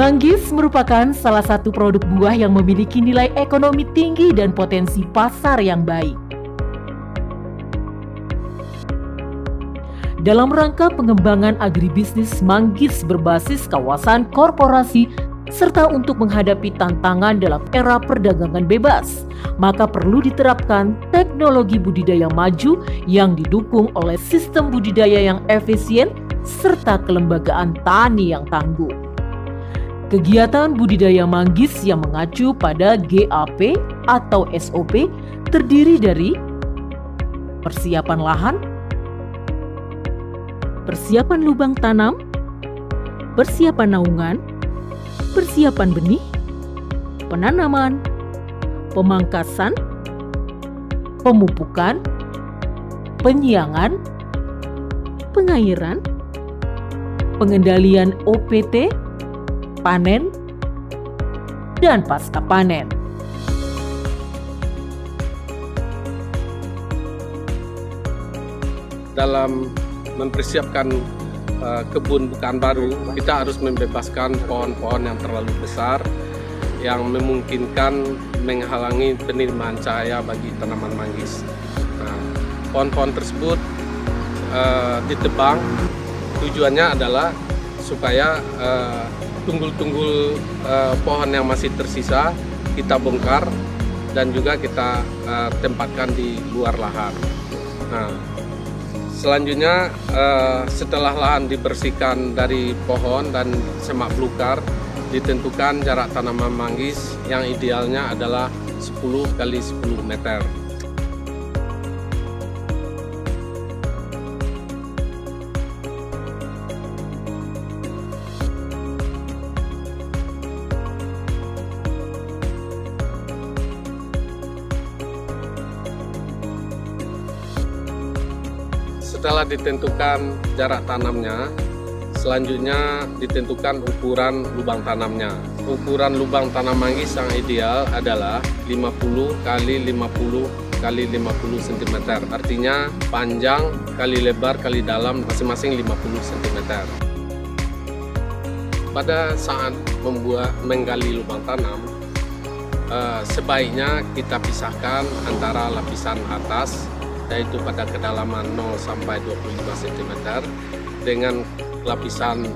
Manggis merupakan salah satu produk buah yang memiliki nilai ekonomi tinggi dan potensi pasar yang baik. Dalam rangka pengembangan agribisnis manggis berbasis kawasan korporasi serta untuk menghadapi tantangan dalam era perdagangan bebas, maka perlu diterapkan teknologi budidaya maju yang didukung oleh sistem budidaya yang efisien serta kelembagaan tani yang tangguh. Kegiatan budidaya manggis yang mengacu pada GAP atau SOP terdiri dari persiapan lahan, persiapan lubang tanam, persiapan naungan, persiapan benih, penanaman, pemangkasan, pemupukan, penyiangan, pengairan, pengendalian OPT, panen, dan pasca panen. Dalam mempersiapkan kebun bukaan baru, kita harus membebaskan pohon-pohon yang terlalu besar yang memungkinkan menghalangi penerimaan cahaya bagi tanaman manggis. Nah, pohon-pohon tersebut ditebang, tujuannya adalah supaya tunggul-tunggul pohon yang masih tersisa kita bongkar dan juga kita tempatkan di luar lahan. Nah, selanjutnya setelah lahan dibersihkan dari pohon dan semak belukar, ditentukan jarak tanaman manggis yang idealnya adalah 10 kali 10 meter. Setelah ditentukan jarak tanamnya, selanjutnya ditentukan ukuran lubang tanamnya. Ukuran lubang tanam manggis yang ideal adalah 50 kali 50 kali 50 cm. Artinya panjang kali lebar kali dalam masing-masing 50 cm. Pada saat menggali lubang tanam, sebaiknya kita pisahkan antara lapisan atas, yaitu pada kedalaman 0 sampai 25 cm, dengan lapisan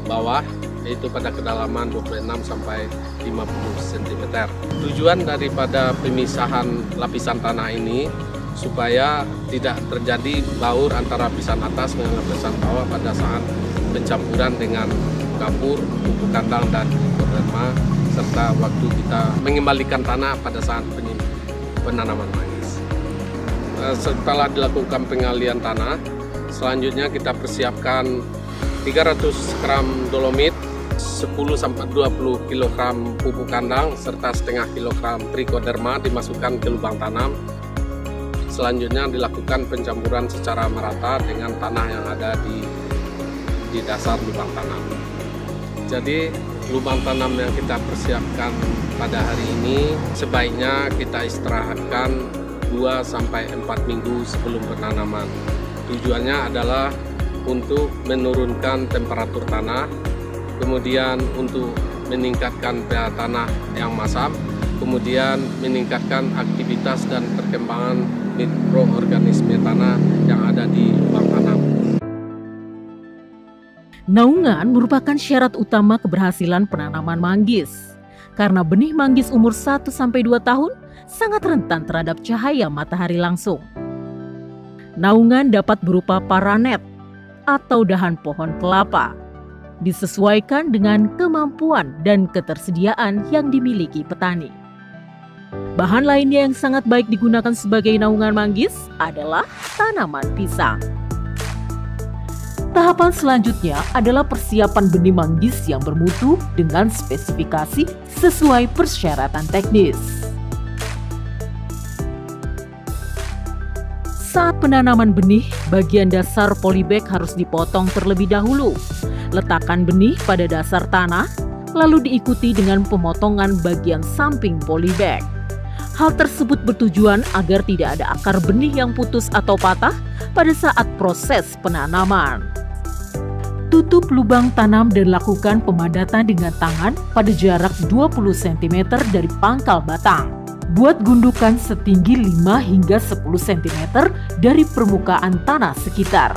bawah, yaitu pada kedalaman 26 sampai 50 cm. Tujuan daripada pemisahan lapisan tanah ini supaya tidak terjadi baur antara lapisan atas dengan lapisan bawah pada saat pencampuran dengan kapur, pupuk kandang dan Trichoderma, serta waktu kita mengembalikan tanah pada saat penanaman manggis. Setelah dilakukan pengalian tanah, selanjutnya kita persiapkan 300 gram dolomit, 10-20 kg pupuk kandang, serta setengah kilogram Trichoderma dimasukkan ke lubang tanam. Selanjutnya dilakukan pencampuran secara merata dengan tanah yang ada di dasar lubang tanam. Jadi lubang tanam yang kita persiapkan pada hari ini sebaiknya kita istirahatkan 2-4 minggu sebelum penanaman. Tujuannya adalah untuk menurunkan temperatur tanah, kemudian untuk meningkatkan pH tanah yang masam, kemudian meningkatkan aktivitas dan perkembangan mikroorganisme tanah yang ada di lubang tanam. Naungan merupakan syarat utama keberhasilan penanaman manggis. Karena benih manggis umur 1-2 tahun sangat rentan terhadap cahaya matahari langsung. Naungan dapat berupa paranet atau dahan pohon kelapa, disesuaikan dengan kemampuan dan ketersediaan yang dimiliki petani. Bahan lainnya yang sangat baik digunakan sebagai naungan manggis adalah tanaman pisang. Tahapan selanjutnya adalah persiapan benih manggis yang bermutu dengan spesifikasi sesuai persyaratan teknis. Saat penanaman benih, bagian dasar polybag harus dipotong terlebih dahulu. Letakkan benih pada dasar tanah, lalu diikuti dengan pemotongan bagian samping polybag. Hal tersebut bertujuan agar tidak ada akar benih yang putus atau patah pada saat proses penanaman. Tutup lubang tanam dan lakukan pemadatan dengan tangan pada jarak 20 cm dari pangkal batang. Buat gundukan setinggi 5 hingga 10 cm dari permukaan tanah sekitar.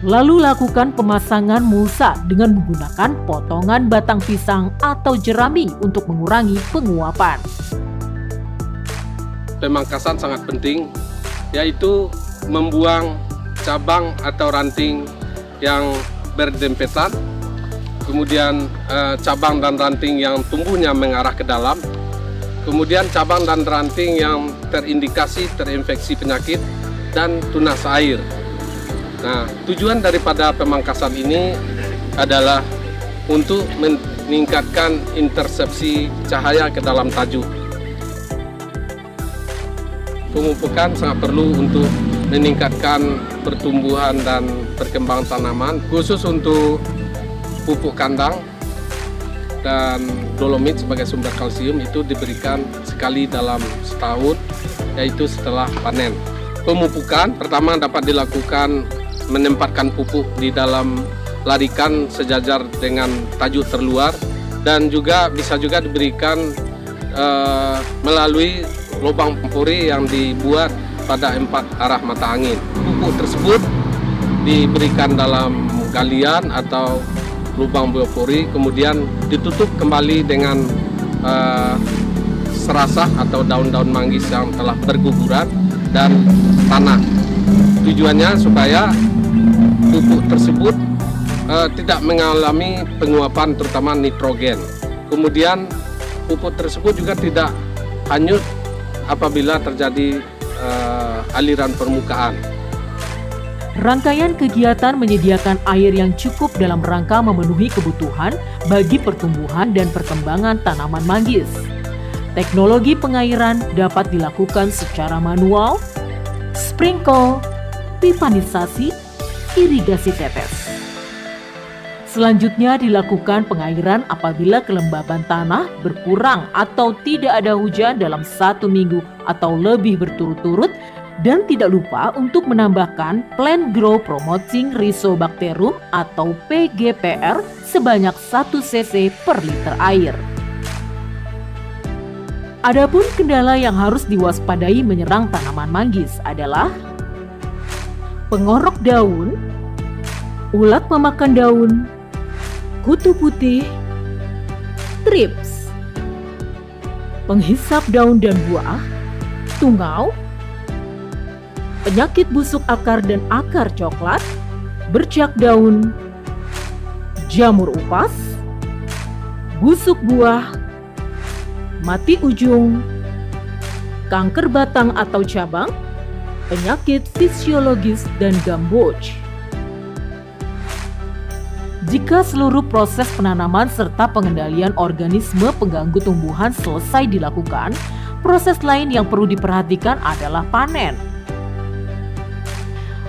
Lalu lakukan pemasangan mulsa dengan menggunakan potongan batang pisang atau jerami untuk mengurangi penguapan. Pemangkasan sangat penting, yaitu membuang cabang atau ranting yang berdempetan, kemudian cabang dan ranting yang tumbuhnya mengarah ke dalam, kemudian cabang dan ranting yang terindikasi terinfeksi penyakit dan tunas air. Nah, tujuan daripada pemangkasan ini adalah untuk meningkatkan intersepsi cahaya ke dalam tajuk. Pemupukan sangat perlu untuk meningkatkan pertumbuhan dan perkembangan tanaman, khusus untuk pupuk kandang dan dolomit sebagai sumber kalsium itu diberikan sekali dalam setahun, yaitu setelah panen. Pemupukan pertama dapat dilakukan menempatkan pupuk di dalam larikan sejajar dengan tajuk terluar, dan juga bisa juga diberikan melalui lubang pempuri yang dibuat pada 4 arah mata angin. Pupuk tersebut diberikan dalam galian atau lubang biopori, kemudian ditutup kembali dengan serasah atau daun-daun manggis yang telah berguguran dan tanah. Tujuannya supaya pupuk tersebut tidak mengalami penguapan terutama nitrogen. Kemudian pupuk tersebut juga tidak hanyut apabila terjadi aliran permukaan. Rangkaian kegiatan menyediakan air yang cukup dalam rangka memenuhi kebutuhan bagi pertumbuhan dan perkembangan tanaman manggis. Teknologi pengairan dapat dilakukan secara manual, sprinkle, pipanisasi, irigasi tetes. Selanjutnya dilakukan pengairan apabila kelembaban tanah berkurang atau tidak ada hujan dalam 1 minggu atau lebih berturut-turut, dan tidak lupa untuk menambahkan Plant Grow Promoting Rhizobacterium atau PGPR sebanyak 1 cc per liter air. Adapun kendala yang harus diwaspadai menyerang tanaman manggis adalah pengorok daun, ulat pemakan daun, kutu putih, trips, penghisap daun dan buah, tungau, penyakit busuk akar dan akar coklat, bercak daun, jamur upas, busuk buah, mati ujung, kanker batang atau cabang, penyakit fisiologis, dan gamboj. Jika seluruh proses penanaman serta pengendalian organisme pengganggu tumbuhan selesai dilakukan, proses lain yang perlu diperhatikan adalah panen.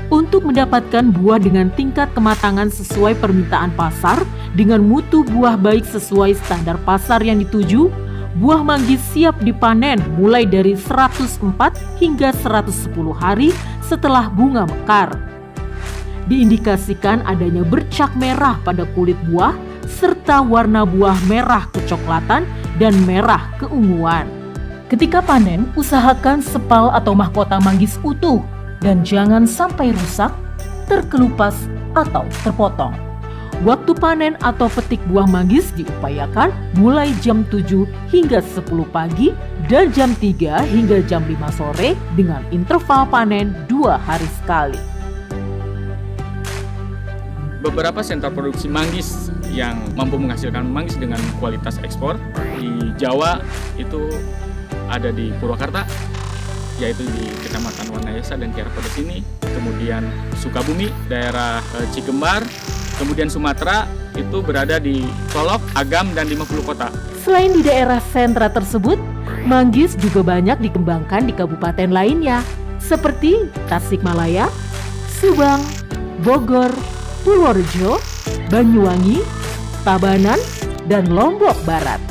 Untuk mendapatkan buah dengan tingkat kematangan sesuai permintaan pasar, dengan mutu buah baik sesuai standar pasar yang dituju, buah manggis siap dipanen mulai dari 104 hingga 110 hari setelah bunga mekar. Diindikasikan adanya bercak merah pada kulit buah serta warna buah merah kecoklatan dan merah keunguan. Ketika panen, usahakan sepal atau mahkota manggis utuh dan jangan sampai rusak, terkelupas atau terpotong. Waktu panen atau petik buah manggis diupayakan mulai jam 7 hingga 10 pagi dan jam 3 hingga jam 5 sore dengan interval panen 2 hari sekali. Beberapa sentra produksi manggis yang mampu menghasilkan manggis dengan kualitas ekspor di Jawa itu ada di Purwakarta, yaitu di Kecamatan Wanayasa dan Kiara Pedas ini, kemudian Sukabumi, daerah Cikembar, kemudian Sumatera itu berada di Solok, Agam, dan 50 kota. Selain di daerah sentra tersebut, manggis juga banyak dikembangkan di kabupaten lainnya, seperti Tasikmalaya, Subang, Bogor, Purworejo, Banyuwangi, Tabanan, dan Lombok Barat.